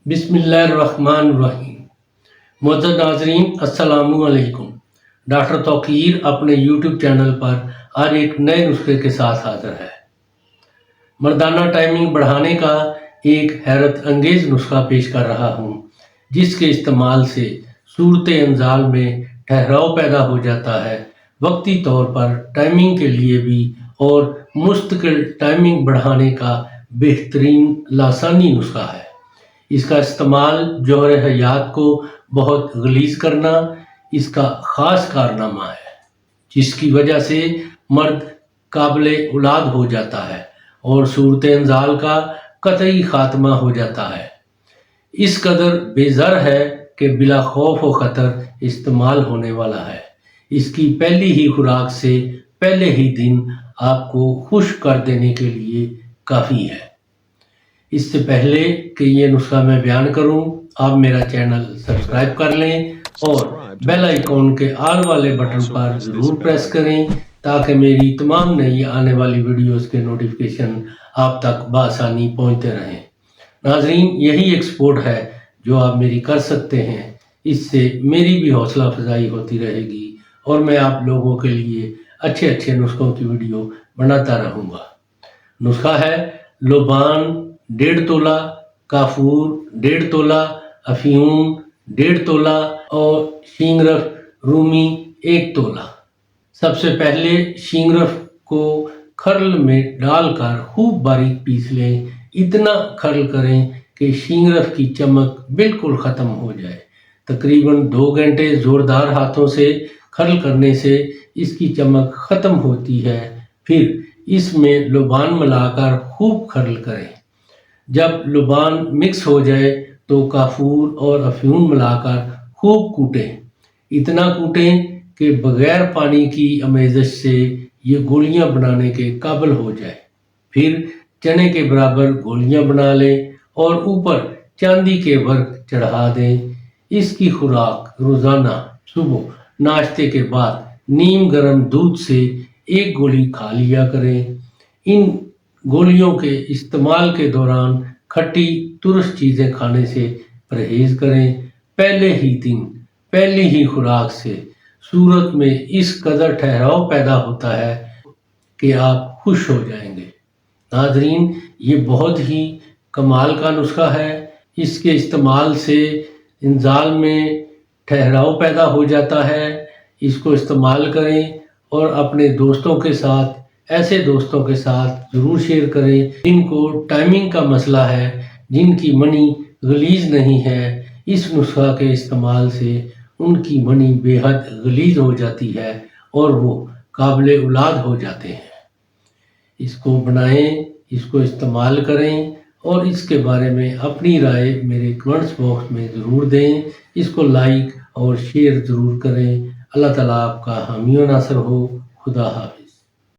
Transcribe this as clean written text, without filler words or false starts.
बिस्मिल्लाहिर्रहमानिर्रहीम। मुअज़्ज़ज़ नाज़रीन, अस्सलामु अलैकुम। डॉक्टर तौक़ीर अपने यूट्यूब चैनल पर आज एक नए नुस्खे के साथ हाज़िर है। मर्दाना टाइमिंग बढ़ाने का एक हैरत अंगेज़ नुस्खा पेश कर रहा हूँ, जिसके इस्तेमाल से सूरत इंज़ाल में ठहराव पैदा हो जाता है, वक्ती तौर पर टाइमिंग के लिए भी और मुस्तकिल टाइमिंग बढ़ाने का बेहतरीन लासानी नुस्खा है। इसका इस्तेमाल जौहर हयात को बहुत गलीज़ करना इसका ख़ास कारनामा है, जिसकी वजह से मर्द काबिले औलाद हो जाता है और सूरत इंज़ाल का कतई ख़ात्मा हो जाता है। इस कदर बेज़र है कि बिला खौफ व ख़तर इस्तेमाल होने वाला है। इसकी पहली ही खुराक से पहले ही दिन आपको खुश कर देने के लिए काफ़ी है। इससे पहले कि ये नुस्खा मैं बयान करूं, आप मेरा चैनल सब्सक्राइब कर लें और बेल आइकॉन के आल वाले बटन पर ज़रूर प्रेस करें, ताकि मेरी तमाम नई आने वाली वीडियोस के नोटिफिकेशन आप तक बआसानी पहुंचते रहें। नाजरीन, यही एक सपोर्ट है जो आप मेरी कर सकते हैं। इससे मेरी भी हौसला अफजाई होती रहेगी और मैं आप लोगों के लिए अच्छे अच्छे नुस्खों की वीडियो बनाता रहूँगा। नुस्खा है लुबान 1.5 तोला, काफूर 1.5 तोला, अफीम 1.5 तोला और शींगरफ रूमी 1 तोला। सबसे पहले शींगरफ को खर्ल में डालकर खूब बारीक पीस लें। इतना खर्ल करें कि शींगरफ की चमक बिल्कुल ख़त्म हो जाए। तकरीबन 2 घंटे ज़ोरदार हाथों से खर्ल करने से इसकी चमक ख़त्म होती है। फिर इसमें लुबान मिलाकर खूब खर्ल करें। जब लुबान मिक्स हो जाए तो काफूर और अफ्यून मिलाकर खूब कूटें। इतना कूटें कि बगैर पानी की आमेज़श से ये गोलियां बनाने के काबिल हो जाए। फिर चने के बराबर गोलियां बना लें और ऊपर चांदी के वर्क चढ़ा दें। इसकी खुराक रोज़ाना सुबह नाश्ते के बाद नीम गर्म दूध से 1 गोली खा लिया करें। इन गोलियों के इस्तेमाल के दौरान खट्टी तुरश चीज़ें खाने से परहेज़ करें। पहले ही दिन पहली ही खुराक से सूरत में इस कदर ठहराव पैदा होता है कि आप खुश हो जाएंगे। नाज़रीन, ये बहुत ही कमाल का नुस्खा है। इसके इस्तेमाल से इंज़ाल में ठहराव पैदा हो जाता है। इसको इस्तेमाल करें और अपने दोस्तों के साथ, ऐसे दोस्तों के साथ ज़रूर शेयर करें जिनको टाइमिंग का मसला है, जिनकी मनी गलीज़ नहीं है। इस नुस्खा के इस्तेमाल से उनकी मनी बेहद गलीज़ हो जाती है और वो काबिले औलाद हो जाते हैं। इसको बनाएं, इसको इस्तेमाल करें और इसके बारे में अपनी राय मेरे कमेंट्स बॉक्स में ज़रूर दें। इसको लाइक और शेयर ज़रूर करें। अल्लाह ताला आपका हामी व नासर हो। खुदा हाफ़िज़।